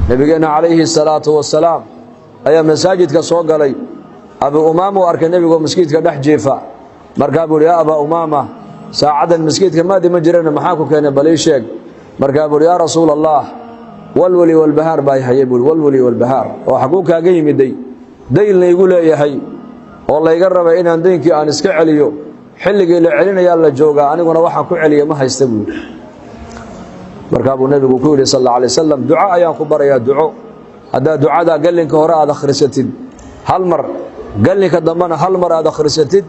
nabigeena calayhi salaatu wasalaam ayaa masaajidka soo galay abu umaama oo arkay nabiga masjidka dhex jeefa markaa buu yaa aba umaama saacadan masjidka maadi ma jireen maxaa ku keenay bal ii sheeg markaa buu yaa rasuul allah walwali walbahaar baa hayay buu walwali walbahaar oo xaquu kaaga yimiday dayn igu leeyahay oo la iga rabay inaan daynkii aan iska celiyo xilligii la celinaya la jooga aniguna waxaan ku celiyo ma haysta buu markaa buu nabigu ku yiri sallallahu alayhi wasallam duca ayaan ku barayaa duco hada ducada galinka hore aad akhrisatid hal mar galinka dambana hal mar aad akhrisatid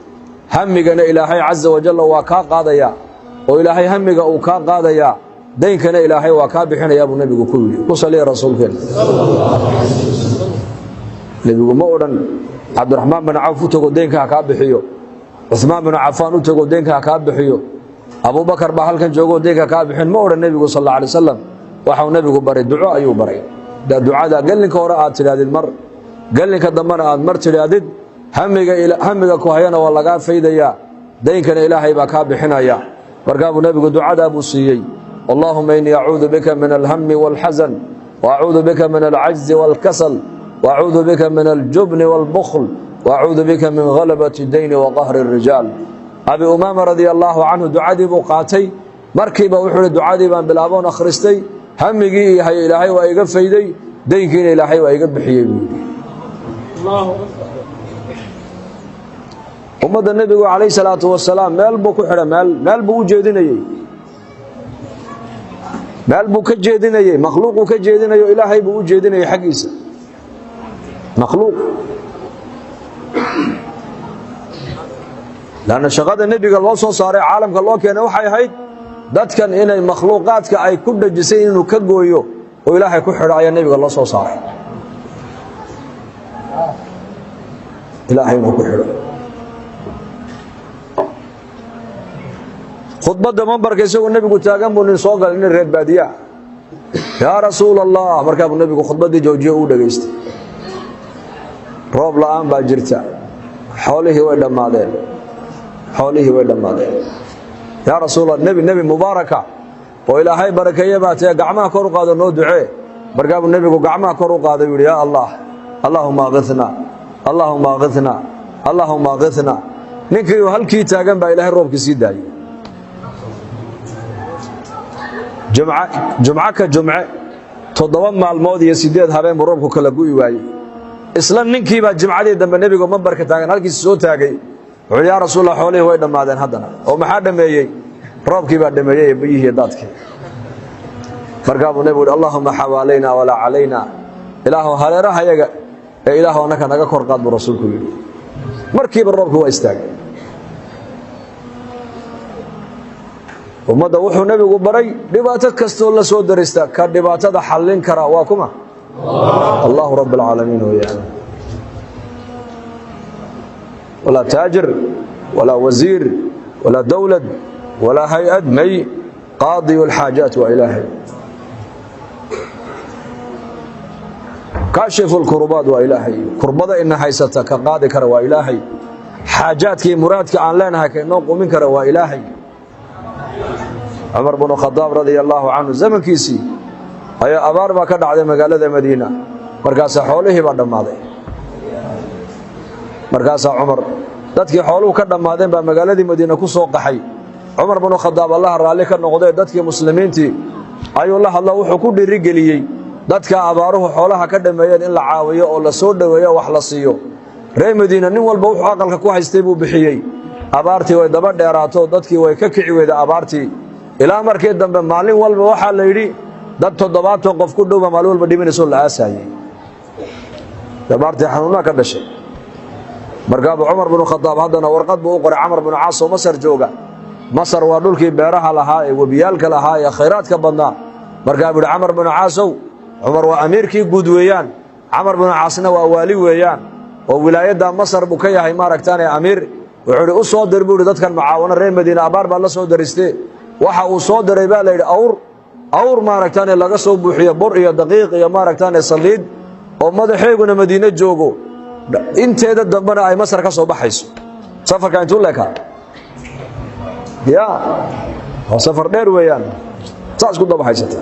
hamigana ilaahay azza wa jalla waa ka qaadaya oo ilaahay hamiga uu ka qaadaya daynkana ilaahay waa ka bixinaya buu nabigu ku yiri ku salliya rasuulkeen nabigu ma oran Abdurrahman bin Auf tago deynka ka bixiyo Uthman bin Affan u tago deynka ka bixiyo Abu Bakar ba halkan joogo deynka ka bixin ma oran nabigu sallallahu alayhi wasallam waxa uu nabigu baray duco ayuu baray da ducada galinka hore aad tiraadid mar galinka dambana aad mar tiraadid hamiga ku hayana waa laga faydaya daynkana ilaahay ba ka bixinaya markaa buu nabigu ducada buu siiyay Allahumma inni a'udhu bika min al-hammi wal-hazan wa a'udhu bika min al-'ajzi wal-kasal وأعوذ بك من الجبن والبخل وأعوذ بك من غلبة الدين وقهر الرجال أبي أمامة رضي الله عنه دعادي بقاتي مركب وحول دعادي بان بلابون أخرستي همجي هي إلهي وإيقب فيدي دينكين إلهي وإيقب بحيبي أمد النبي عليه الصلاة والسلام مال بوكو حرا مال بو جيديني مال بو كجيديني مخلوق كجيديني إلهي بو جيديني حقيسة مخلوق لأن شغاد النبي قال الله صار عالم قال الله كان وحي هيد دات كان إن المخلوقات كأي كل جسين إنه كجويو وإلهي كحر على النبي قال الله صار إلهي إنه كحر خطبة منبر كيسو النبي قلت أجمع من صاغ إن الرد بادية يا رسول الله مركب النبي خطبة دي جوجي أودا جيست roob la'aan baa jirta xoolihii way dhamaadeen ya rasuul nabi mubaaraka oo ilaahay barakeeye baa taa gacmaha kor u qaado noo ducee markaa nabigu gacmaha kor u qaaday yiri ya allah allahumma aghithna ninkii halkii taagan baa ilaahay roobkii sii daayay jumca toddoba maalmood iyo 8 habeen roobku kala gu'i waayay isla ninkii baa jimcadii dambe nabiga mambarka taagan halkiis soo taagay wuxuu yaa rasuul xoolahi way dhamaadeen haddana oo maxaa dhameeyay roobkii baa dhameeyay biyihii dadkii markaa buu nabigu allahumma hawalaina wala alayna ilaahu hareeraha yaga ee ilaahu anaka naga kor qaad buu rasuulku yiri markiiba roobku waa istaagay umada wuxuu nabigu baray dhibaato kasto la soo darista ka dhibaatada xallin kara waa kuma الله رب العالمين ويانا ولا تاجر ولا وزير ولا دولة ولا هيئة مي قاضي الحاجات وإلهي كاشف الكربات وإلهي كربضة إن حيثتك قاضي كر وإلهي حاجاتك مرادك عن لانها كنوق منك وإلهي عمر بن الخطاب رضي الله عنه زمن كيسي ayaa abaar ba ka dhacday magaalada Madiina markaas xoolihii ba dhamaaday markaas Umar dadkii xooluhu ka dhamaadeen ba magaaladii Madiina ku soo qaxay Umar ibn Khattab Allah raali ka noqday dadkii muslimiintii ayuu la hadla wuxuu ku dhirigeliyay dadka abaaruhu xoolaha ka dhameeyeen in la caawiyo oo la soo dhaweeyo wax la siiyo reer Madiina nin walba wuxuu aqalka ku haystay buu bixiyay abaartii way daba dheeraato dadkii way ka kici weeday abaartii ilaa markii dambe maalin walba waxa la yiri dad 7 qof ku dhow maalin walba dhimanayso la aasayay dabartii xanuuna ka dhashay markaa Umar ibn Khattab hadana warqad buu u qoray Umar ibn Aas oo Masar jooga Masar waa dhulkii beeraha lahaa ee wabiyaalka lahaa ee khayraadka badnaa markaa buu Umar ibn Aas Umar waa amiirkii guud weeyaan Umar ibn Aasna waa waali weeyaan oo wilaayada Masar buu ka yahay maaragtaan amiir wuxuu u soo diray dadkan macaawana reer Madiina abaar baa la soo daristay waxa uu soo diray baa la yiri awr maaragtaan laga soo buuxiyo bur iyo daqiiq iyo maaragtaan saliid oo madaxeeguna Madiina joogo inteeda dambana ay Masar ka soo baxayso safarka intuu leeka ya safar dheer weeyaan saas ku dabaxaysata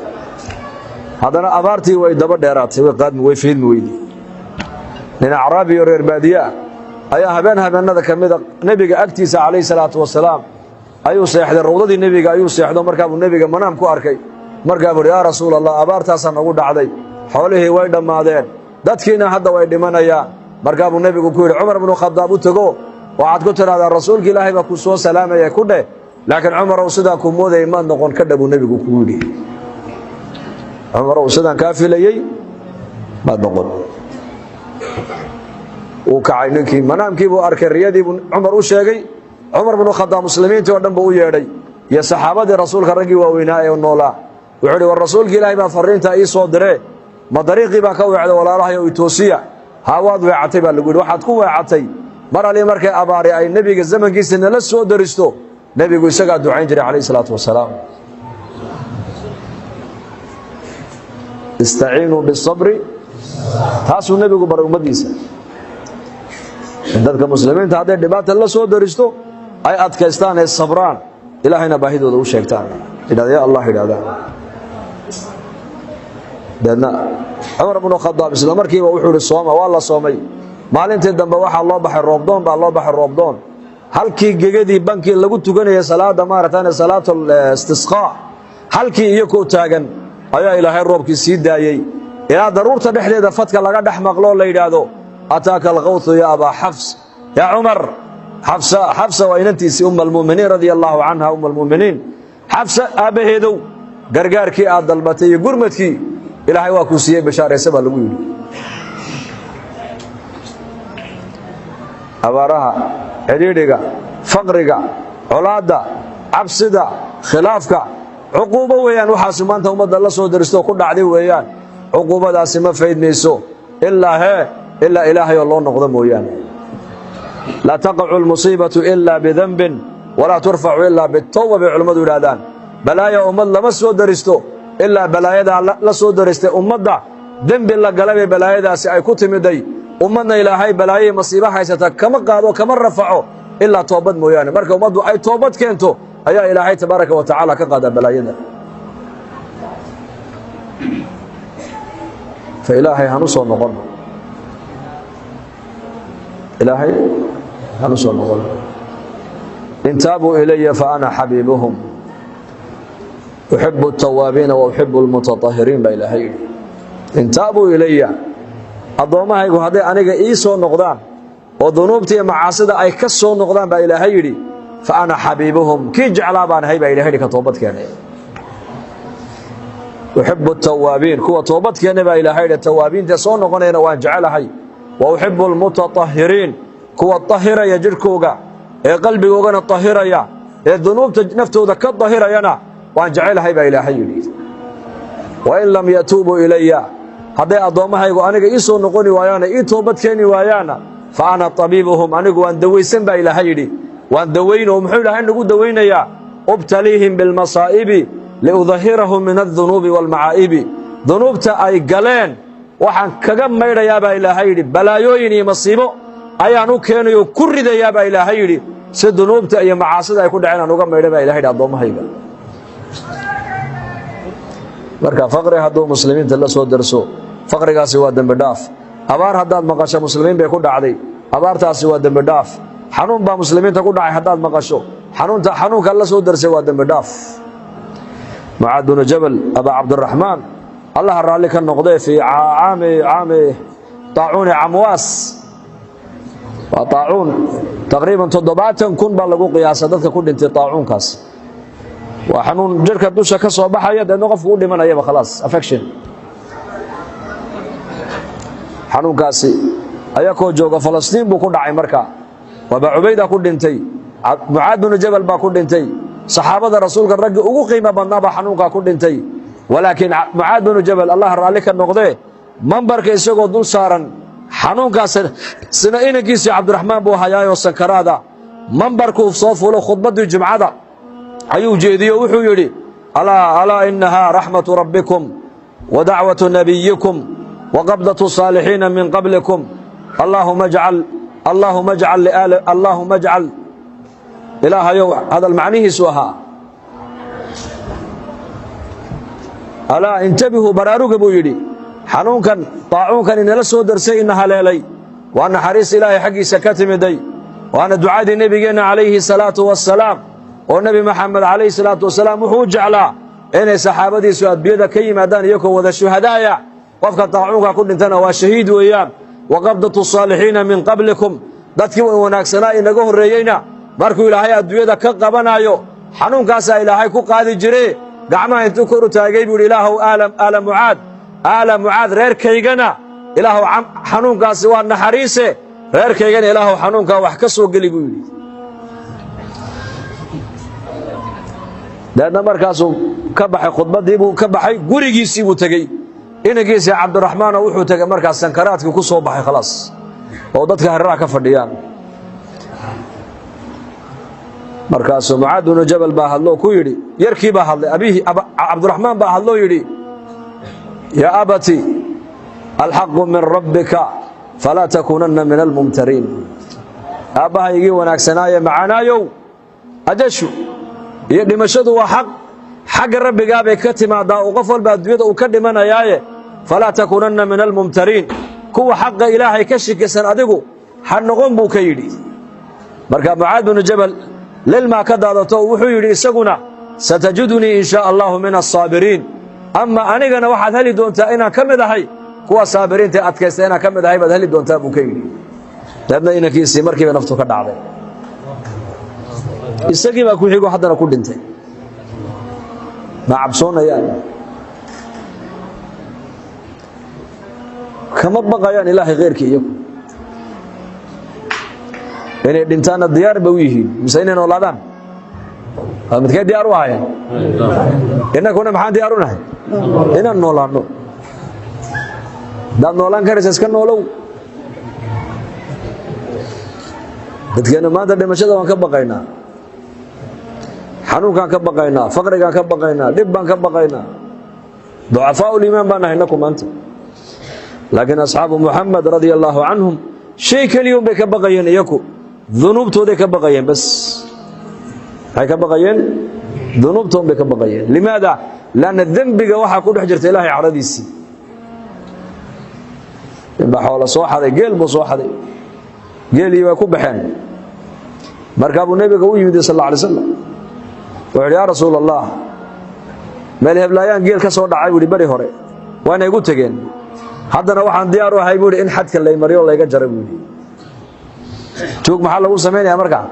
haddana abaartii way daba dheeraatay, way qaadmi, way fiidmi weydi. nin acraabi iyo reer baadiye ah ayaa habeenada ka mida nebiga agtiisa calayhi salaatu wasalaam ayuu seexday, rawdadii nebiga ayuu seexdo. markaa buu nebiga manaam ku arkay. markaa buu yaa rasuul allah, abaartaasaa nagu dhacday, xoolihii way dhammaadeen, dadkiina hadda way dhimanayaan. markaa buu nebigu ku yidhi, cumar bnu khadaab u tego waxaad ku tidhahdaa rasuulka ilaahay baa ku soo salaamaya ku dheh, laakiin cumarow sidaa ku moodayay maad noqon ka dha buu nebigu kugu yidhi. cumarow sidaan kaa filayey maad noqon. uu kacay ninkii, manaamkii buu arkay, riyadii buu cumar u sheegay. cumar bnu khadaab muslimiintii oo dhan buu u yeedhay iyo saxaabadii rasuulka raggii waaweynaa ee noolaa. wuxuu idhi, war rasuulka ilaahay baa farriintaa ii soo diree, ma dariiqii baa ka weecday walaalahay oo itoosiya? haa, waad weecatay baa lagu yidhi. waxaad ku weecatay mar ali markay abaari ay nebiga zamankiisa nala soo daristo, nebigu isagaa ducayn jiray calayhi salaatu wasalaam. istaciinuu bisabri, taasuu nebigu baray ummaddiisa. dadka muslimiinta hadday dhibaata la soo daristo ay adkaystaan ee sabraan, ilaahayna baahidooda u sheegtaan, idhahda ya allah idhahdaan. deedna cumar bnu khadaab isla markiiba wuxuu ihi sooma, waa la soomay. maalintii dambe waxaa loo baxay roobdoon, baa loo baxay roobdoon. halkii gegadii bankii lagu tukanayay salaada maaragtaan salaatul istisqaa, halkii iyakoo taagan ayaa ilaahay roobkii sii daayey, ilaa daruurta dhexdeeda fadka laga dhex maqloo la yidhaahdo ataaka alqawthu ya abaa xafs. yaa cumar, xafsa waa inantiisii almu'miniin radia allaahu canha, almu'miniin xafsa aabbaheedow, gargaarkii aad dalbatay iyo gurmadkii ilaahay waa kuu siiyey, bashaaraysa baa lagu yidhi. abaaraha, xidhiidhiga, faqriga, colaadda, cabsida, khilaafka, cuquubo weeyaan. waxaasi maanta ummadda la soo daristo ku dhacday weeyaan. cuquubadaasi ma faydmayso ilaa ilaahay oo loo noqdo mooyaane. laa taqacu almusiibatu ilaa bidanbin walaa turfacu ilaa bitawba bay culimmadu yidhahdaan. balaaya ummad lama soo daristo ilaa balaayadaa la soo daristay ummadda dembi la galay bay balaayadaasi ay ku timiday. ummadna ilaahay balaayoy masiibo haysata kama qaado, kama rafaco ilaa toobad mooyaane. marka ummaddu ay toobad keento ayaa ilaahay tabaaraka wa tacaala ka qaadaa balaayada. fa ilaahay hanu soo noqon, ilaahay hanu soo noqon. in taabuu ilaya fa ana xabiibuhum uxibu altawaabiina wa uxibu almutatahiriin baa ilaahay yidhi. in taabuu ilaya, addoommahaygu hadday aniga ii soo noqdaan oo dunuubta iyo macaasida ay ka soo noqdaan baa ilaahay yidhi, fa ana xabiibuhum, kii jeclaa baan ahay baa ilahay yidhi ka toobadkeena. uxibu altawaabiin, kuwa toobadkeena baa ilaahay yidhi, tawaabiinta soo noqonayna waan jecelahay. wa uxibu almutatahiriin, kuwa tahiraya jidhkooga ee qalbigoogana tahiraya ee dunuubta naftooda ka tahirayana waan jecelahay baa ilaahay yidhi. wain lam yatuubuu ilaya, hadday addoommahaygu aniga ii soo noqoni waayaana ii toobad keeni waayaana, fa ana tabiibuhum, anigu waan dawaysan baa ilaahay yidhi. waan dawayn, oo muxuu ilaahay nagu dawaynayaa? ubtaliihim bilmasaa'ibi liudahirahum min aldunuubi waalmacaa'ibi, dunuubta ay galeen waxaan kaga maydhayaa baa ilaahay yidhi, balaayooyin iyo masiibo ayaan u keenayoo ku ridayaa baa ilaahay yidhi, si dunuubta iyo macaasida ay ku dhaceen aan uga maydha baa ilahay yidhi addoommahayga. marka faqri hadduu muslimiinta la soo darso, faqrigaasi waa dembi dhaaf. abaar haddaad maqasho muslimiin bay ku dhacday, abaartaasi waa dembi dhaaf. xanuun baa muslimiinta ku dhacay haddaad maqasho, xanuunka la soo darsay waa dembi dhaaf. mucaad binu jabal abaa cabdiraxmaan allaha raalli ka noqdee fii caami طaacuuni camwaas, waa طaacuun taqriiban 70,000 baa lagu qiyaasa dadka ku dhintay طaacuunkaas. waa xanuun jirka dusha ka soo baxaya, deedna qofku u dhimanayaba khalaas, affection. xanuunkaasi ayakoo jooga falastiin buu ku dhacay. marka abaa cubayda ku dhintay, mucaad binu jabal baa ku dhintay, saxaabada rasuulka raggi ugu qiimo badnaa baa xanuunkaa ku dhintay. walaakiin mucaad binu jabal allah raalli ka noqdee, mambarka isagoo dul saaran, xanuunkaas sina inankiisii cabdiraxmaan buu hayaayoo sakaraada, mambarkuu soo fulo khudbaddii jumcada ayuu jeediyo wuxuu yidhi, alaa inahaa raxmatu rabbikum wa dacwatu nabiyikum wa qabdatu saalixiina min qablikum, allaahuma ajcal ilaahayow. hadal macnihiisu ahaa alaa intabihuu baraaruga buu yidhi xanuunkan daacuunkan inala soo darsay ina haleelay waa naxariis ilaahay xaggiisa ka timiday waana ducadii nebigeenna calayhi salaatu wassalaam oo nebi maxamed calayhi salaatu wasalaam wuxuu u jeclaa inay saxaabadiisu adbiyada ka yimaadaan iyagoo wada shuhadaaya qofka daacuunka ku dhintana waa shahiid weeyaan waqabdatu saalixiina min qablikum dadkii wanaagsanaa inaga horreeyeyna markuu ilaahay adduunyada ka qabanaayo xanuunkaasaa ilaahay ku qaadi jire gacmaha intuu kor u taagay buu yidhi ilaahow aala mucaad reerkaygana ilaahow xanuunkaasi waa naxariise reerkaygana ilaahow xanuunkaa wax ka soo geli buu yidhi deedna markaasuu ka baxay khudbaddii buu ka baxay gurigiisii buu tegey inankiisii cabdiraxmaanoo wuxuu tegey markaas sankaraadkii ku soo baxay khalaas oo dadka hareeraha ka fadhiyaan markaasuu mucaad binu jabal baa hadloo ku yidhi yarkii baa hadlay abiihi cabdiraxmaan baa hadloo yidhi yaa abati alxaqu min rabbika falaa takuunanna min almumtariin aabbahaygii wanaagsanaaye macaanaayow ajashu iyo dhimashadu waa xaq xagga rabbigaabay ka timaadaa oo qof walba adduunyada uu ka dhimanayaaye falaa takuunanna min almumtariin kuwa xaqa ilaahay ka shikisan adigu ha noqon buu ka yidhi marka mucaad binu jabal lilmaa ka daadato wuxuu yidhi isaguna satajidunii in shaa allahu min alsaabiriin ama anigana waxaad heli doontaa inaan ka mid ahay kuwa saabiriinta adkaysta inaan ka mid ahay baad heli doontaa buu ka yidhi deedna inankiisii markiiba naftu ka dhacday isagii baa ku xigo haddana ku dhintay ma cabsoonayaan kama baqayaan ilaahay khayrkii iyagu inay dhintaanna diyaar ba u yihiin mise inay noolaadaan waa midkay diyaar u ahayeen innakuna maxaan diyaar u nahay inaan noolaanno haddaad noolaan karaysa iska noolow dadkeenna maanta dhimashada waan ka baqaynaa xanuunkaan ka baqaynaa faqrigaan ka baqaynaa dhib baan ka baqaynaa ducafaa'u liimaan baan nahay innaku maanta laakiin asxaabu muxamed radia allaahu canhum shay keliyun bay ka baqayeen iyaku dunuubtooday ka baqayeen bas maxay ka baqayeen dunuubtoon bay ka baqayeen limaada lanna dembiga waxaa ku dhex jirta ilaahay cadhadiisii ninbaa xoola soo xaday geel buu soo xaday geelii way ku baxeen markaa buu nebiga u yimid sal alla alay slam wuxuu yidhi yaa rasuul allah meel heblaayaan geel ka soo dhacay buu yidhi beri hore waana igu tegeen haddana waxaan diyaar u ahay buu yidhi in xadka lay mariyo layga jara buu yidhi tuug maxaa lagu samaynayaa markaa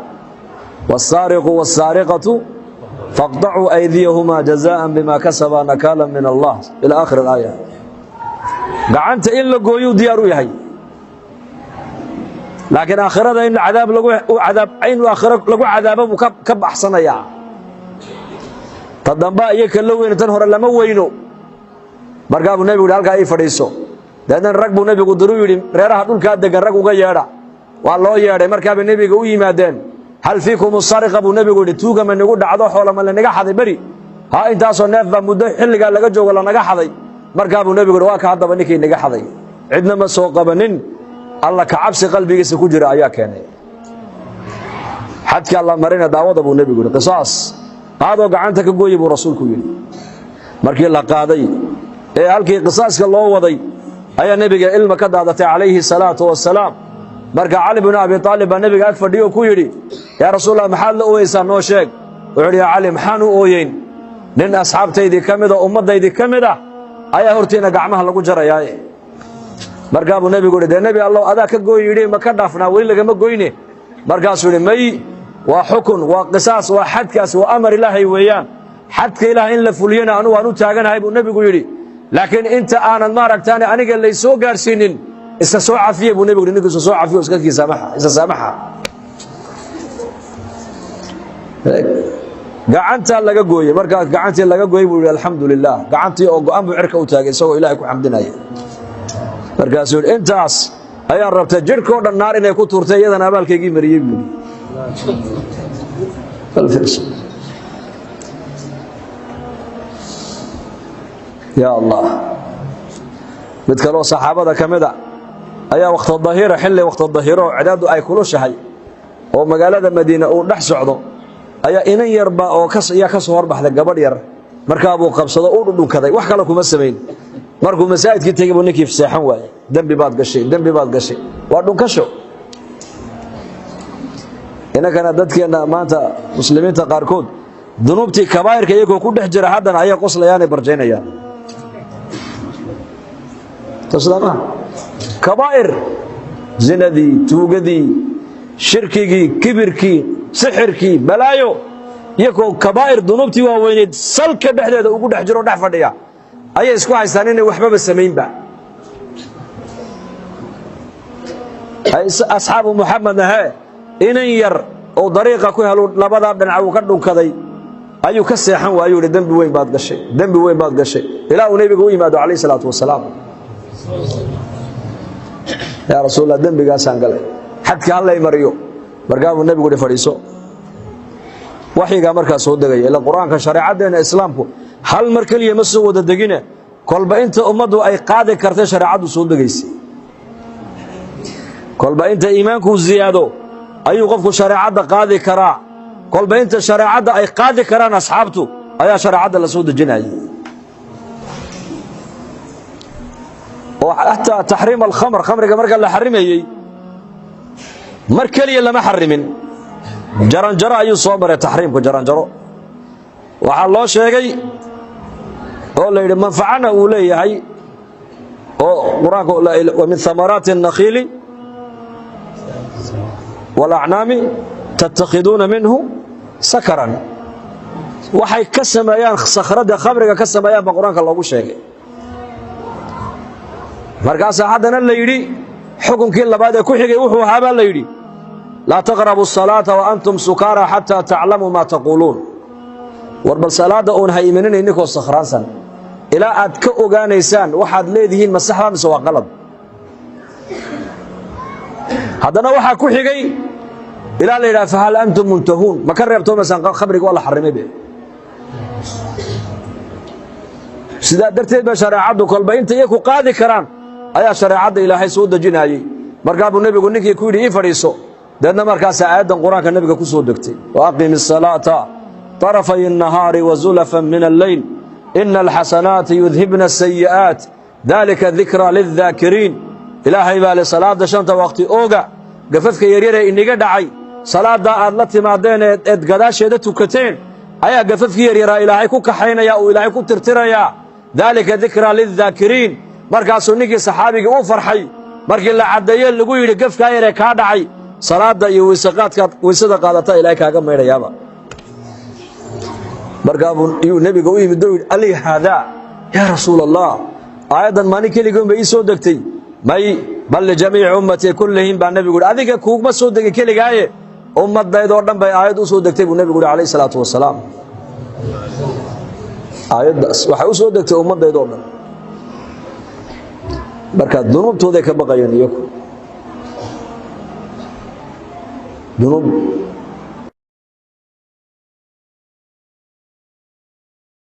wasaariqu wasaariqatu faqdacuu aydiyahumaa jazaa'an bimaa kasabaa nakaalan min allah ilaa aakhir alaaya gacanta in la gooyuu diyaar u yahay laakiin aakhirada in cadaab in aakhiro lagu cadaabo buu ka baxsanayaa ta dambaa iyo ka la weyno tan hore lama weyno markaa buu nebigu yidhi halkaa ii fadhiiso deedna rag buu nebigu diruu yidhi reeraha dhulkaa degan rag uga yeedha waa loo yeedhay markaabay nebiga u yimaadeen hal fiikum sariqa buu nebigu yidhi tuuga ma nigu dhacdo xoolama lanaga xaday beri ha intaasoo neef baa muddo xilligaa laga joogo lanaga xaday markaa buu nebigu yidhi waa ka haddaba ninkii naga xaday cidna ma soo qabanin alla ka cabsi qalbigiisa ku jira ayaa keenay xadka alla marina daawada buu nebigu yidhi qisaas qaadoo gacanta ka gooyi buu rasuulku yidhi markii la qaaday ee halkii qisaaska loo waday ayaa nebiga ilma ka daadatay calayhi salaatu wassalaam marka cali binu abi aalib baa nebiga ag fadhiyo ku yidhi yaa rasuulallah maxaad la ooyeysaa noo sheeg wuxuu yidhi yaa cali maxaan u ooyeyn nin asxaabtaydii ka mida ummaddaydii ka mid ah ayaa hortiina gacmaha lagu jarayaaye markaa buu nebigu yidhi dee nebi allow adaa ka gooyi yidhi ma ka dhaafnaa weli lagama goyne markaasuu yidhi may waa xukun waa qisaas waa xadkaas waa amar ilaahay weeyaan xadka ilaahay in la fuliyana anugu waan u taaganahay buu nebigu yidhi laakiin inta aanad maaragtaane aniga laysoo gaadhsiinin iska soo cafiye buu nebigu yidhi ninkiisu soo cafiyo isa saamaxa gacantaa laga gooyey markaas gacantii laga gooyey buu yidhi alxamdu lilah gacantii oo go-an buu cirka u taagay isagoo ilaahay ku xamdinaya markaasuu yidhi intaas ayaan rabtay jidhkoo dhan naar inay ku tuurtay iyadana abaalkaygii mariyey buu yidhi yaa allah mid kaloo saxaabada ka mida ayaa waqtadahira xilli waqtadahiro cidaadu ay kulushahay oo magaalada madiina uu dhex socdo ayaa inan yarba oo yaa ka soo horbaxday gabadh yar markaa buu qabsado u dhunkaday wax kale kuma sameyn markuu masaajidkii tagay buu ninkii fasaxan waayay dambi baad gashay waa dhunkasho inagana dadkeena maanta muslimiinta qaarkood dunuubtii kabaa'irka iyagoo ku dhex jira haddana ayay qoslayaan barjaynayaan taslama kabaa'ir zinadii tuugadii shirkigii kibirkii sixirkii balaayo iyagoo kabaa'ir dunuubtii waaweyneed salka dhexdeeda ugu dhex jiro dhex fadhiya ayay isku haystaan inay waxbaba samaynba asxaabu muxamed ahe inan yar oo dariiqa ku helo labadaa dhinac uu ka dhunkaday ayuu ka seexan waayuu yidhi dembi weyn baad gashay ilaa uu nebiga u yimaado calayhi salaatu wasalaam yaa rasuulallah dembigaasaan galay xadka hallay mariyo markaa buu nebigu yidhi fadhiiso waxyigaa markaa soo degaya ila qur-aanka shareecaddeena islaamku hal mar keliya ma soo wada degine kolba inta ummaddu ay qaadi kartay shareecaddu soo degaysay kolba inta iimaanku ziyaado ayuu qofku shareecadda qaadi karaa kolba inta shareecadda ay qaadi karaan asxaabtu ayaa shareecadda la soo dejinayay oo xataa taxriim alkhamr khamriga marka la xarimayey mar keliya lama xarimin jaranjaro ayuu soo maray taxriimku jaranjaro waxaa loo sheegay oo la yidhi manfacana uu leeyahay oo qur-aanka wa min thamaraati الnakhiili wاlacnaami tattakhiduuna minhu sakaran waxay ka sameeyaan sakhradda khamriga ka sameeyaan baa qur-aanka loogu sheegay markaasaa haddana la yidhi xukunkii labaad ee ku xigay wuxuu ahaa baa la yidhi laa taqrabu الsalaaةa waantum sukaara xataa taclamuu maa taquuluun war bal salaadda uun ha imanina ninkoo sakhraansan ilaa aad ka ogaanaysaan waxaad leedihiin ma saxba mise waa qalad haddana waxaa ku xigay ilaa la yidhaha fahal antum muntahuun ma ka reebtoomaysaan khamriga waa la xarimay be sidaa darteed ba shareecaddu kolba inta iyaku qaadi karaan ayaa shareecadda ilaahay soo dejinayey markaa buu nebigu ninkii ku yidhi ii fadhiiso deedna markaasaa aayaddan qur-aanka nebiga ku soo degtay waaqimi الsalaaةa طarafay الnahaari wazulafa min alleyl ina alxasanaati yudhibna الsayi'aat dalika dikraa lildaakiriin ilaahay baa le salaadda shanta waqti ooga gafafka yaryaree iniga dhacay salaaddaa aad la timaadeen eed gadaasheeda tukateen ayaa gafafkii yaryaraa ilaahay ku kaxaynaya uu ilaahay ku tirtirayaa daalika dikraa lildaakiriin markaasuu ninkii saxaabigii u farxay markii la caddeeye lagu yidhi gafkaa yaree kaa dhacay salaadda iyo weysada qaadataa ilaahay kaaga maydhayaaba markaabuu iyuu nebiga u yimid oo yidhi ali haadaa yaa rasuula allah aayaddan maalin keligoon bay ii soo degtay may bal lijamiici ummatii kullihim baa nebigu yidhi adiga kuuguma soo degin keligaaye ummaddaydoo dhan bay aayad u soo degtay buu nebigu yidhi calayhi salaatu wasalaam aayaddaas waxay u soo degtay ummaddaydoo dhan marka dunuubtooday ka baqayeen iyaku dunuub